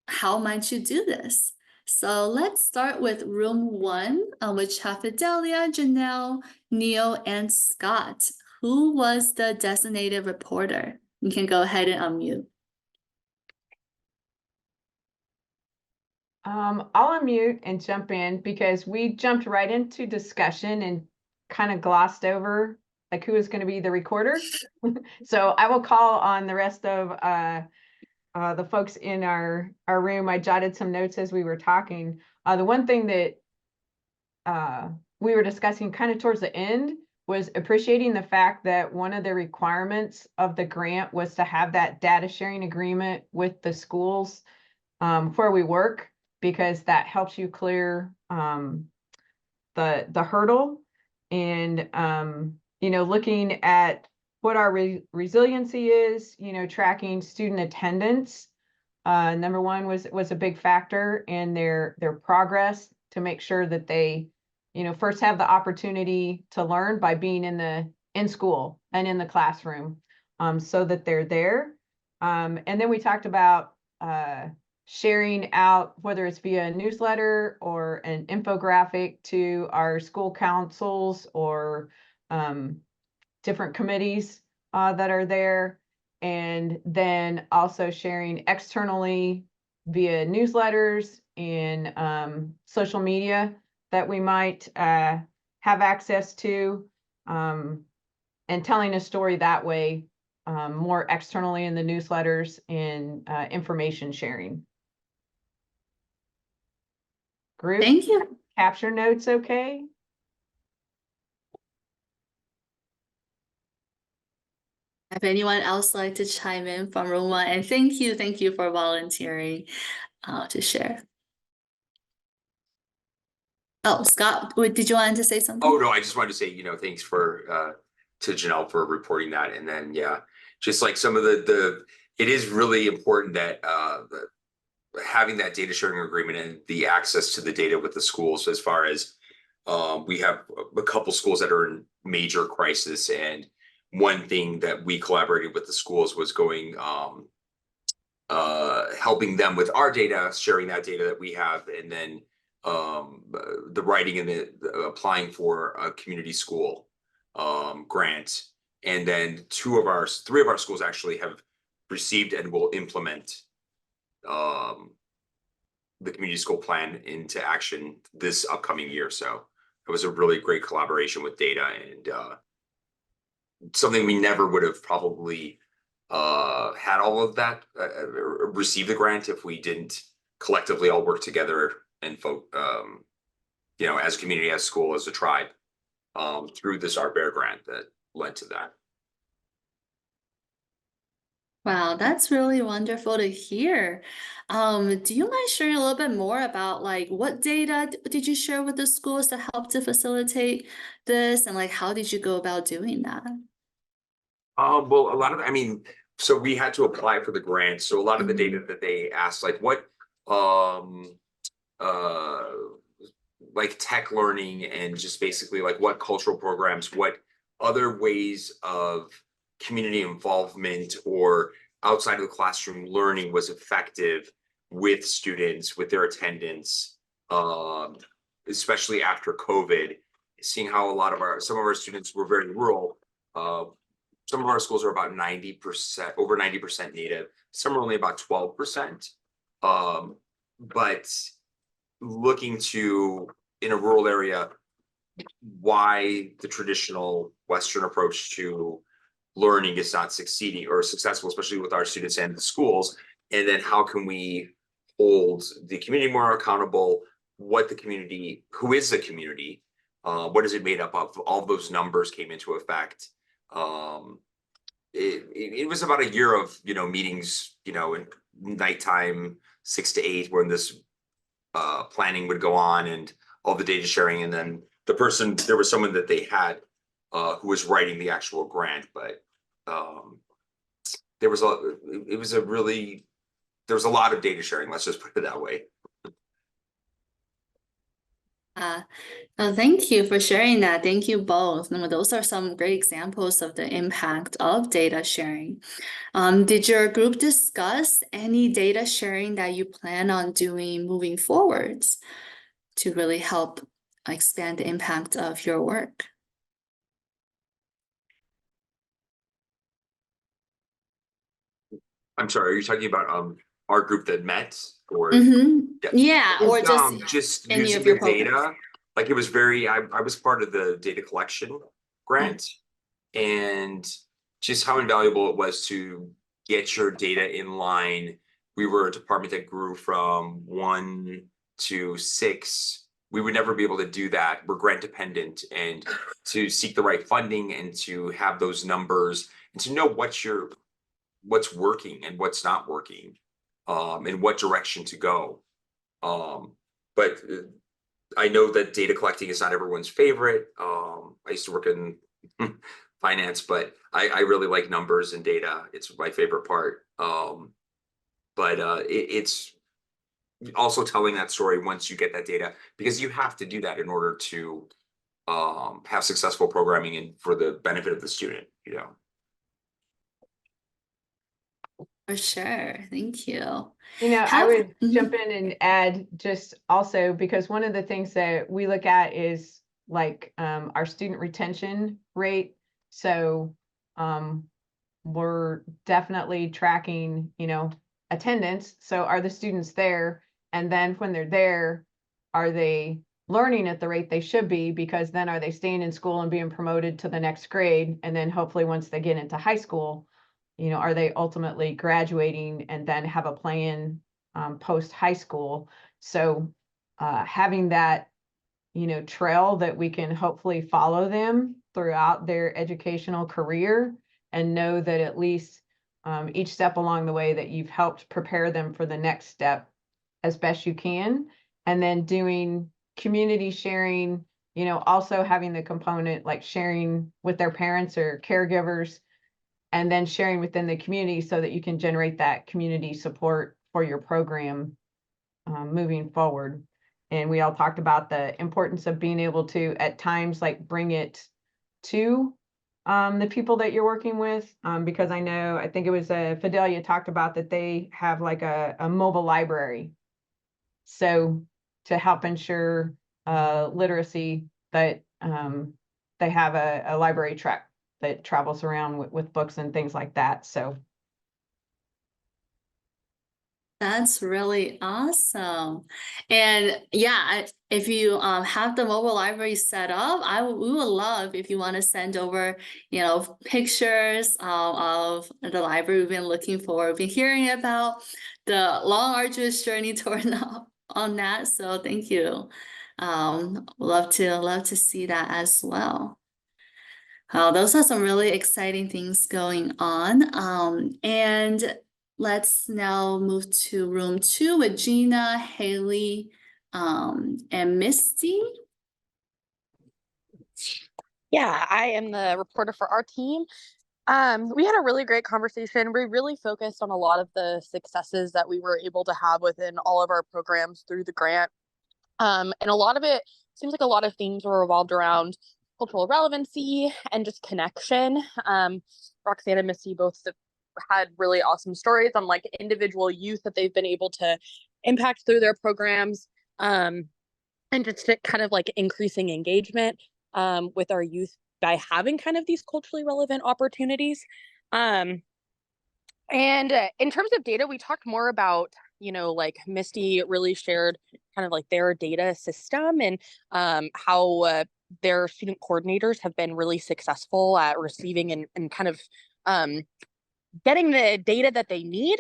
how might you do this? So let's start with room 1, which have Fidelia, Janelle, Neil, and Scott. Who was the designated reporter? You can go ahead and unmute.
I'll unmute and jump in because we jumped right into discussion and kind of glossed over like who is going to be the recorder. So I will call on the rest of the folks in our room. I jotted some notes as we were talking. The one thing that we were discussing kind of towards the end was appreciating the fact that one of the requirements of the grant was to have that data sharing agreement with the schools where we work, because that helps you clear the hurdle. And looking at what our resiliency is, tracking student attendance, number one was a big factor in their progress, to make sure that they first have the opportunity to learn by being in school and in the classroom, so that they're there. And then we talked about sharing out, whether it's via a newsletter or an infographic to our school councils or different committees that are there. And then also sharing externally via newsletters and social media that we might have access to, and telling a story that way, more externally in the newsletters and information sharing. Group,
Thank you.
capture notes, okay?
If anyone else like to chime in from room 1, and thank you for volunteering to share. Oh, Scott, did you want to say something?
Oh, no, I just wanted to say, thanks to Janelle for reporting that. And then, yeah, just like some of it is really important that having that data sharing agreement and the access to the data with the schools, as far as we have a couple schools that are in major crisis. And one thing that we collaborated with the schools was going, helping them with our data, sharing that data that we have, and then the writing and the applying for a community school grant. And then three of our schools actually have received and will implement the community school plan into action this upcoming year. So it was a really great collaboration with data, and something we never would have probably had all of that, received the grant, if we didn't collectively all work together and as a community, as a school, as a tribe, through this ARP-AIRE grant that led to that.
Wow, that's really wonderful to hear. Do you mind sharing a little bit more about like what data did you share with the schools to help to facilitate this, and like how did you go about doing that?
Well, a lot of, I mean, so we had to apply for the grant. So a lot of the data
Mhm.
that they asked, like what, um, uh, like tech learning and just basically like what cultural programs, what other ways of community involvement or outside of the classroom learning was effective with students, with their attendance, um, especially after COVID, seeing how a lot of some of our students were very rural. Uh, some of our schools are about 90%, over 90% native. Some are only about 12%. But looking to, in a rural area, why the traditional Western approach to learning is not succeeding or successful, especially with our students and the schools. And then how can we hold the community more accountable? What the community, who is the community? What is it made up of? All of those numbers came into effect. Um, it was about a year of meetings, in nighttime, 6 to 8, when this planning would go on and all the data sharing. And then there was someone that they had who was writing the actual grant, but um, there was it was a really, there was a lot of data sharing. Let's just put it that way.
Uh, no, thank you for sharing that. Thank you both. No, those are some great examples of the impact of data sharing. Did your group discuss any data sharing that you plan on doing moving forwards to really help expand the impact of your work?
I'm sorry, are you talking about our group that met, or yeah?
Yeah,
I
or
think just
any
using
of your
the
programs.
data, like it was very, I was part of the data collection grant, and just how invaluable it was to get your data in line. We were a department that grew from 1 to 6. We would never be able to do that. We're grant dependent, and to seek the right funding and to have those numbers and to know what's working and what's not working, and what direction to go. But I know that data collecting is not everyone's favorite. I used to work in finance, but I really like numbers and data. It's my favorite part. But it's also telling that story once you get that data, because you have to do that in order to have successful programming and for the benefit of the student,
For sure. Thank you.
I
How,
would
mhm.
jump in and add just also, because one of the things that we look at is like our student retention rate. So we're definitely tracking, attendance. So are the students there? And then when they're there, are they learning at the rate they should be? Because then are they staying in school and being promoted to the next grade? And then hopefully once they get into high school, are they ultimately graduating and then have a plan post high school? So having that, trail that we can hopefully follow them throughout their educational career and know that at least each step along the way that you've helped prepare them for the next step as best you can. And then doing community sharing, also having the component like sharing with their parents or caregivers, and then sharing within the community so that you can generate that community support for your program moving forward. And we all talked about the importance of being able to, at times, like bring it to the people that you're working with, because I think it was Fidelia talked about that they have like a mobile library. So to help ensure literacy, that they have a library truck that travels around with books and things like that. So
That's really awesome. And yeah, if you have the mobile library set up, we would love if you want to send over, pictures of the library we've been looking for. We've been hearing about the long, arduous journey toward on that. So thank you. Love to see that as well. Those are some really exciting things going on. And let's now move to room 2 with Gina, Haley, and Misty.
Yeah, I am the reporter for our team. We had a really great conversation. We really focused on a lot of the successes that we were able to have within all of our programs through the grant. And a lot of it seems like a lot of themes were revolved around cultural relevancy and just connection. Roxanne and Missy both had really awesome stories on like individual youth that they've been able to impact through their programs, and just kind of like increasing engagement with our youth by having kind of these culturally relevant opportunities. And in terms of data, we talked more about, like Misty really shared kind of like their data system and how their student coordinators have been really successful at receiving and kind of getting the data that they need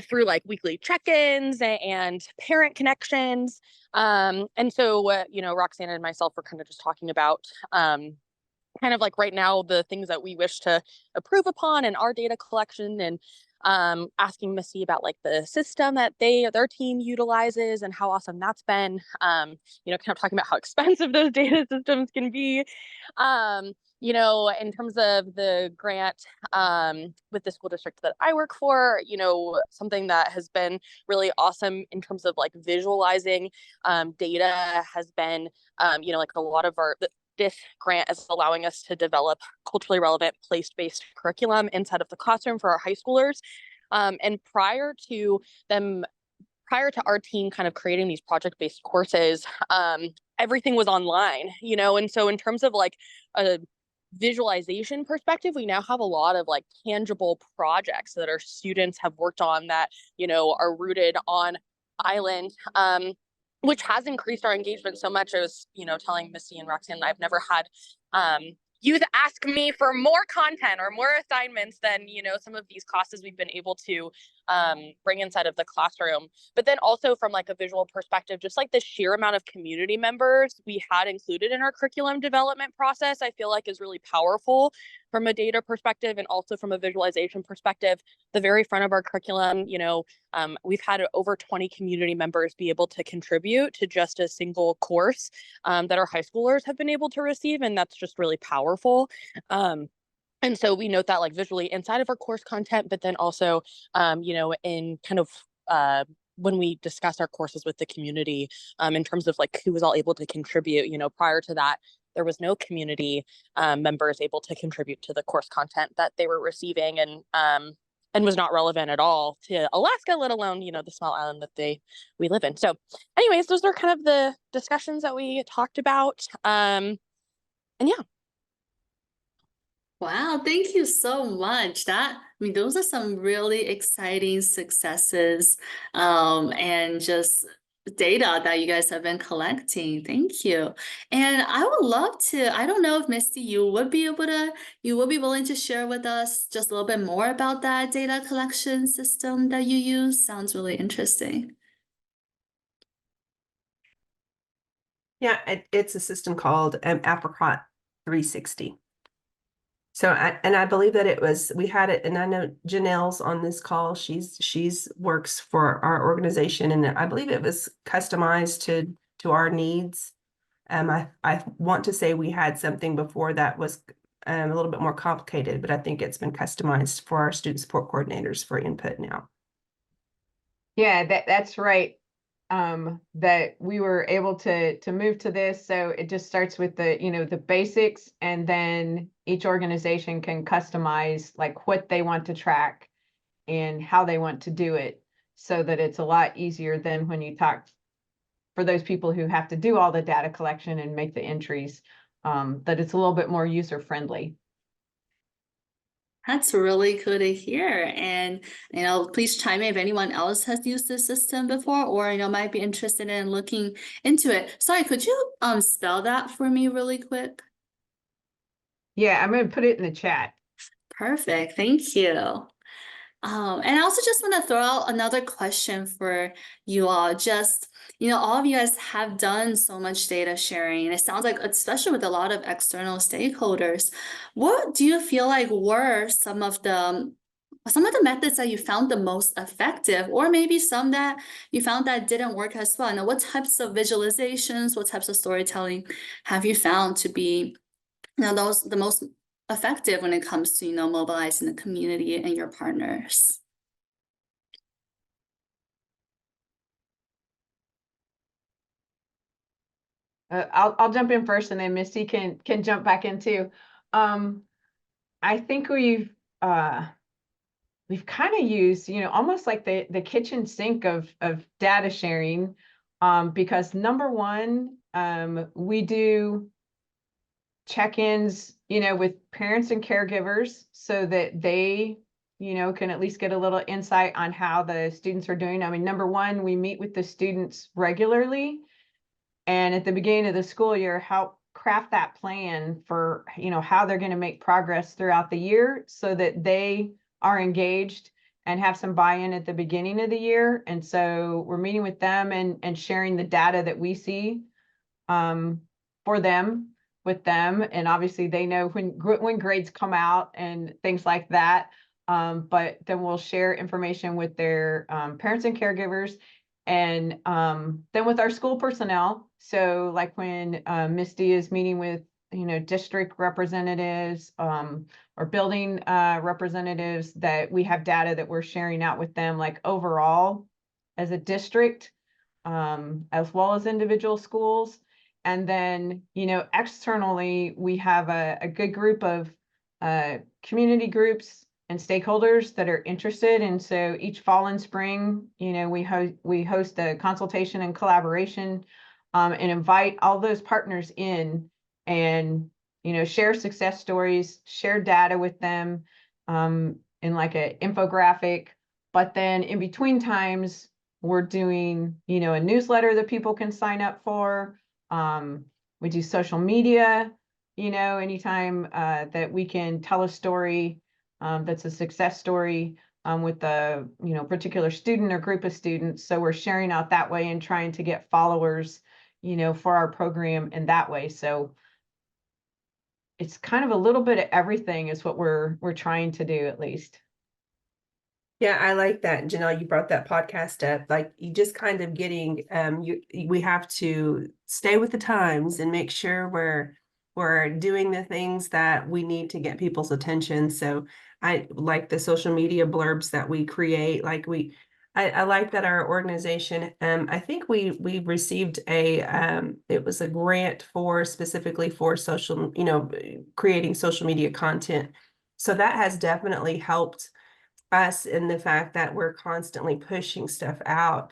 through like weekly check-ins and parent connections. And so, Roxanne and myself were kind of just talking about kind of like right now the things that we wish to improve upon in our data collection, and asking Missy about like the system that their team utilizes and how awesome that's been. Kind of talking about how expensive those data systems can be. In terms of the grant with the school district that I work for, something that has been really awesome in terms of like visualizing data has been, like a lot of this grant is allowing us to develop culturally relevant place-based curriculum inside of the classroom for our high schoolers. And prior to our team kind of creating these project-based courses, everything was online, and so in terms of like a visualization perspective, we now have a lot of like tangible projects that our students have worked on that, are rooted on island, which has increased our engagement so much. I was, telling Missy and Roxanne, I've never had youth ask me for more content or more assignments than, some of these classes we've been able to bring inside of the classroom. But then also from like a visual perspective, just like the sheer amount of community members we had included in our curriculum development process, I feel like is really powerful from a data perspective and also from a visualization perspective. The very front of our curriculum, we've had over 20 community members be able to contribute to just a single course that our high schoolers have been able to receive. And that's just really powerful. And so we note that like visually inside of our course content, but then also, in kind of when we discuss our courses with the community, in terms of like who was all able to contribute, prior to that, there was no community members able to contribute to the course content that they were receiving, and was not relevant at all to Alaska, let alone, the small island that we live in. So anyways, those are kind of the discussions that we talked about. And yeah.
Wow, thank you so much. Those are some really exciting successes, and just data that you guys have been collecting. Thank you. And I would love to, I don't know if Misty, you would be willing to share with us just a little bit more about that data collection system that you use. Sounds really interesting.
Yeah, it's a system called Apricot 360. So I believe that we had it, and I know Janelle's on this call. She's works for our organization, and I believe it was customized to our needs. I want to say we had something before that was a little bit more complicated, but I think it's been customized for our student support coordinators for input now.
Yeah, that's right. That we were able to move to this. So it just starts with the basics, and then each organization can customize like what they want to track and how they want to do it, so that it's a lot easier than when you talk for those people who have to do all the data collection and make the entries, that it's a little bit more user friendly.
That's really good to hear. And, please chime in if anyone else has used this system before or, might be interested in looking into it. Sorry, could you spell that for me really quick?
Yeah, I'm going to put it in the chat.
Perfect. Thank you. And I also just want to throw out another question for you all. Just, all of you guys have done so much data sharing, and it sounds like, especially with a lot of external stakeholders, what do you feel like were some of the methods that you found the most effective, or maybe some that you found that didn't work as well? Now, what types of visualizations, what types of storytelling have you found to be, those the most effective when it comes to, mobilizing the community and your partners?
I'll jump in first, and then Misty can jump back in too. I think we've kind of used, almost like the kitchen sink of data sharing, because number one, we do check-ins, with parents and caregivers so that they, can at least get a little insight on how the students are doing. I mean, number one, we meet with the students regularly, and at the beginning of the school year, help craft that plan for, how they're going to make progress throughout the year so that they are engaged and have some buy-in at the beginning of the year. And so we're meeting with them and sharing the data that we see for them, with them. And obviously they know when grades come out and things like that. But then we'll share information with their parents and caregivers, and then with our school personnel. So like when Misty is meeting with, district representatives or building representatives, that we have data that we're sharing out with them, like overall as a district, as well as individual schools. And then, externally, we have a good group of community groups and stakeholders that are interested. And so each fall and spring, we host a consultation and collaboration, and invite all those partners in, and, share success stories, share data with them in like an infographic. But then in between times, we're doing, a newsletter that people can sign up for. We do social media, anytime that we can tell a story that's a success story with a particular student or group of students. So we're sharing out that way and trying to get followers, for our program in that way. So it's kind of a little bit of everything is what we're trying to do, at least.
Yeah, I like that, Janelle. You brought that podcast up. Like, you just kind of getting we have to stay with the times and make sure we're doing the things that we need to get people's attention. So I like the social media blurbs that we create. Like I like that our organization, I think we received it was a grant specifically for social, creating social media content. So that has definitely helped us in the fact that we're constantly pushing stuff out.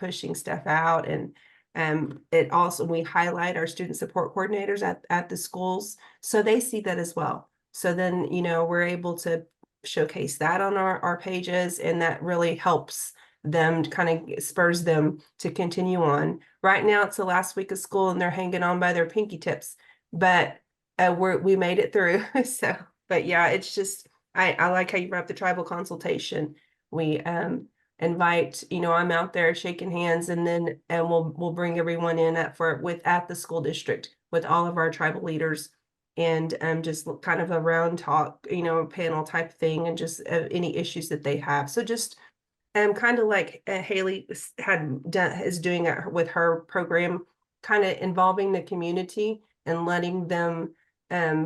And it also, we highlight our student support coordinators at the schools, so they see that as well. So then, we're able to showcase that on our pages, and that really helps them, kind of spurs them to continue on. Right now it's the last week of school and they're hanging on by their pinky tips, but we made it through. So, but yeah, it's just, I like how you brought up the tribal consultation. We invite, I'm out there shaking hands, and we'll bring everyone in at the school district with all of our tribal leaders, and just kind of a round talk, panel type thing, and just any issues that they have. So just kind of like Haley is doing with her program, kind of involving the community and letting them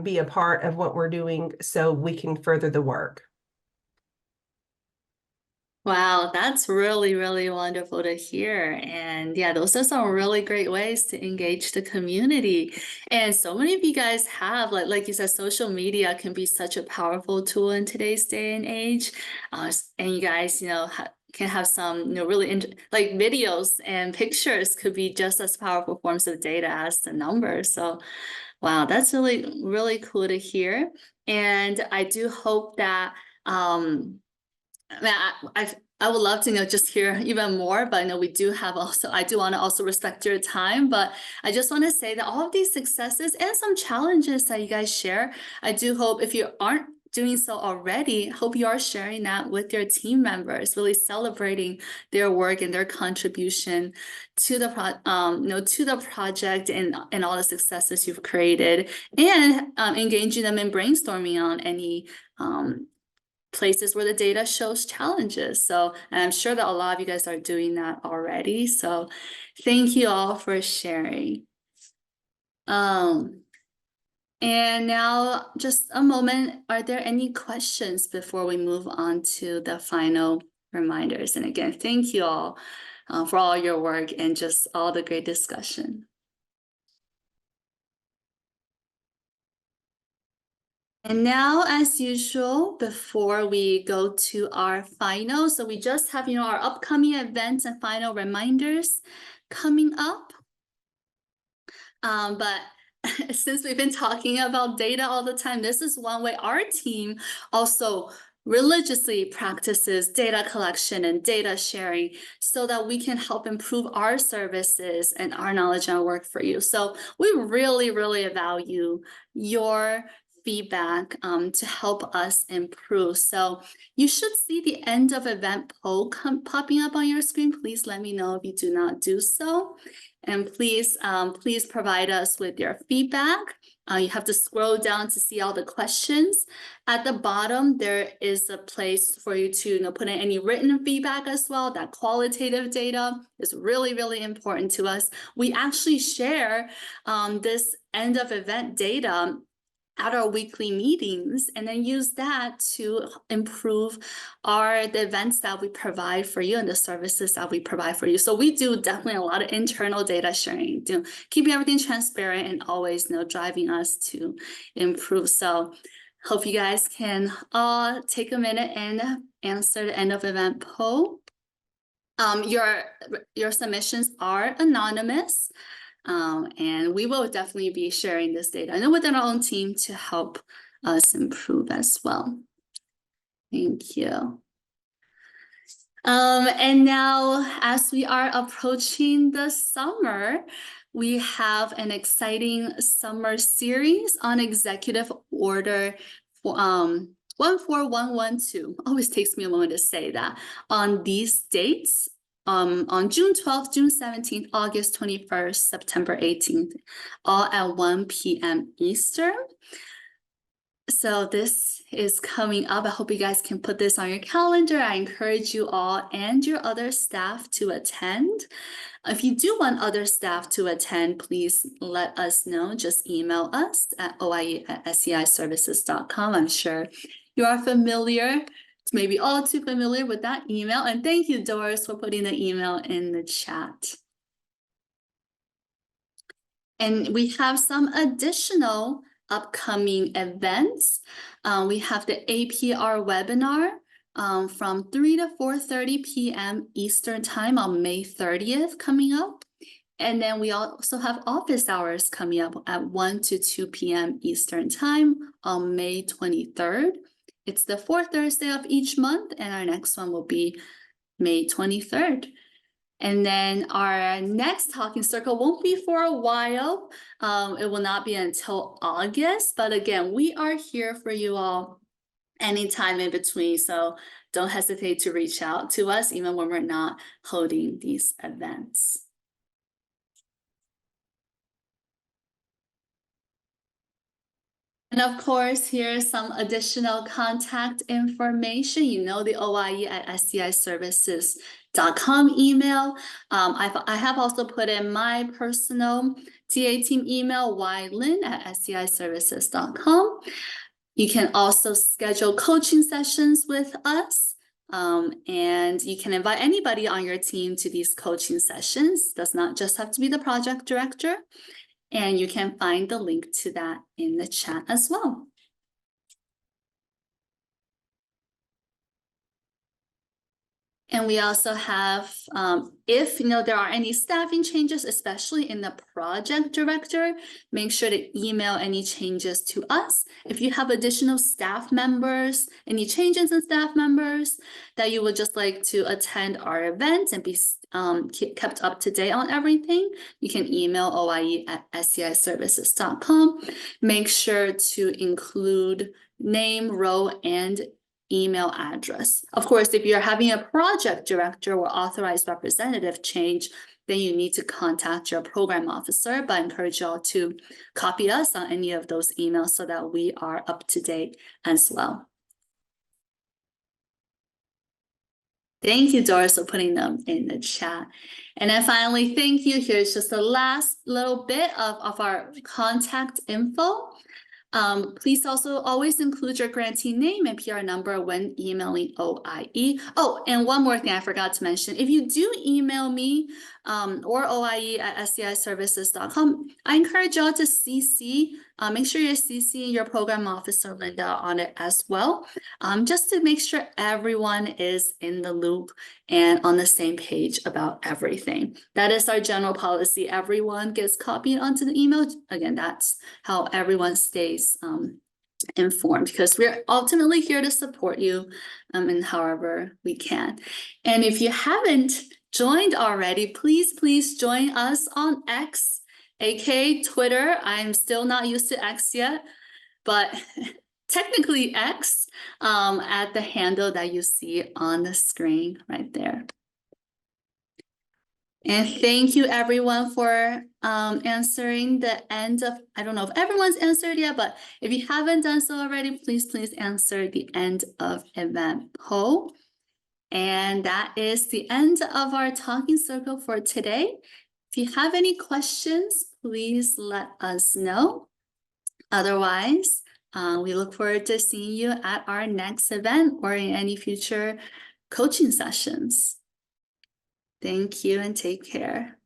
be a part of what we're doing so we can further the work.
Wow, that's really, really wonderful to hear. And yeah, those are some really great ways to engage the community. And so many of you guys have, like you said, social media can be such a powerful tool in today's day and age. And you guys, can have some, really like videos and pictures could be just as powerful forms of data as the numbers. So wow, that's really, really cool to hear. And I do hope that I would love to just hear even more, but I know we do have I do want to also respect your time, but I just want to say that all of these successes and some challenges that you guys share, I do hope if you aren't doing so already, hope you are sharing that with your team members, really celebrating their work and their contribution to the to the project and all the successes you've created, and engaging them in brainstorming on any places where the data shows challenges. So, and I'm sure that a lot of you guys are doing that already. So thank you all for sharing. And now just a moment, are there any questions before we move on to the final reminders? And again, thank you all for all your work and just all the great discussion. And now, as usual, before we go to our final, so we just have, our upcoming events and final reminders coming up. But since we've been talking about data all the time, this is one way our team also religiously practices data collection and data sharing so that we can help improve our services and our knowledge and our work for you. So we really, really value your feedback to help us improve. So you should see the end of event poll popping up on your screen. Please let me know if you do not do so. And please provide us with your feedback. You have to scroll down to see all the questions. At the bottom, there is a place for you to put in any written feedback as well. That qualitative data is really, really important to us. We actually share this end of event data at our weekly meetings, and then use that to improve the events that we provide for you and the services that we provide for you. So we do definitely a lot of internal data sharing, keeping everything transparent and always driving us to improve. So hope you guys can all take a minute and answer the end of event poll. Your submissions are anonymous. And we will definitely be sharing this data and within our own team to help us improve as well. Thank you. And now, as we are approaching the summer, we have an exciting summer series on Executive Order 14112. Always takes me a moment to say that. On these dates, on June 12th, June 17th, August 21st, September 18th, all at 1 p.m. Eastern. So this is coming up. I hope you guys can put this on your calendar. I encourage you all and your other staff to attend. If you do want other staff to attend, please let us know. Just email us at oie@sceiservices.com. I'm sure you are familiar, maybe all too familiar with that email. And thank you, Doris, for putting the email in the chat. And we have some additional upcoming events. We have the APR webinar from 3 to 4:30 p.m. Eastern Time on May 30th coming up. And then we also have office hours coming up at 1 to 2 p.m. Eastern Time on May 23rd. It's the fourth Thursday of each month, and our next one will be May 23rd. And then our next talking circle won't be for a while. It will not be until August. But again, we are here for you all anytime in between. So don't hesitate to reach out to us, even when we're not holding these events. And of course, here's some additional contact information. The oie@sceiservices.com email. I have also put in my personal TA team email, ylin@sceiservices.com. You can also schedule coaching sessions with us. And you can invite anybody on your team to these coaching sessions. Does not just have to be the project director. And you can find the link to that in the chat as well. And we also have, if there are any staffing changes, especially in the project director, make sure to email any changes to us. If you have additional staff members, any changes in staff members that you would just like to attend our events and be kept up to date on everything, you can email oie@sceiservices.com. Make sure to include name, role, and email address. Of course, if you're having a project director or authorized representative change, then you need to contact your program officer, but I encourage y'all to copy us on any of those emails so that we are up to date as well. Thank you, Doris, for putting them in the chat. And then finally, thank you. Here's just the last little bit of our contact info. Please also always include your grantee name and PR number when emailing OIE. Oh, and one more thing I forgot to mention. If you do email me or OIE@sciservices.com, I encourage y'all to CC. Make sure you're CCing your program officer, Linda, on it as well, just to make sure everyone is in the loop and on the same page about everything. That is our general policy. Everyone gets copied onto the email. Again, that's how everyone stays informed, because we're ultimately here to support you in however we can. And if you haven't joined already, please join us on X, aka Twitter. I'm still not used to X yet, but technically X, at the handle that you see on the screen right there. And thank you everyone for answering the end of, I don't know if everyone's answered yet, but if you haven't done so already, please answer the end of event poll. And that is the end of our talking circle for today. If you have any questions, please let us know. Otherwise, we look forward to seeing you at our next event or in any future coaching sessions. Thank you and take care.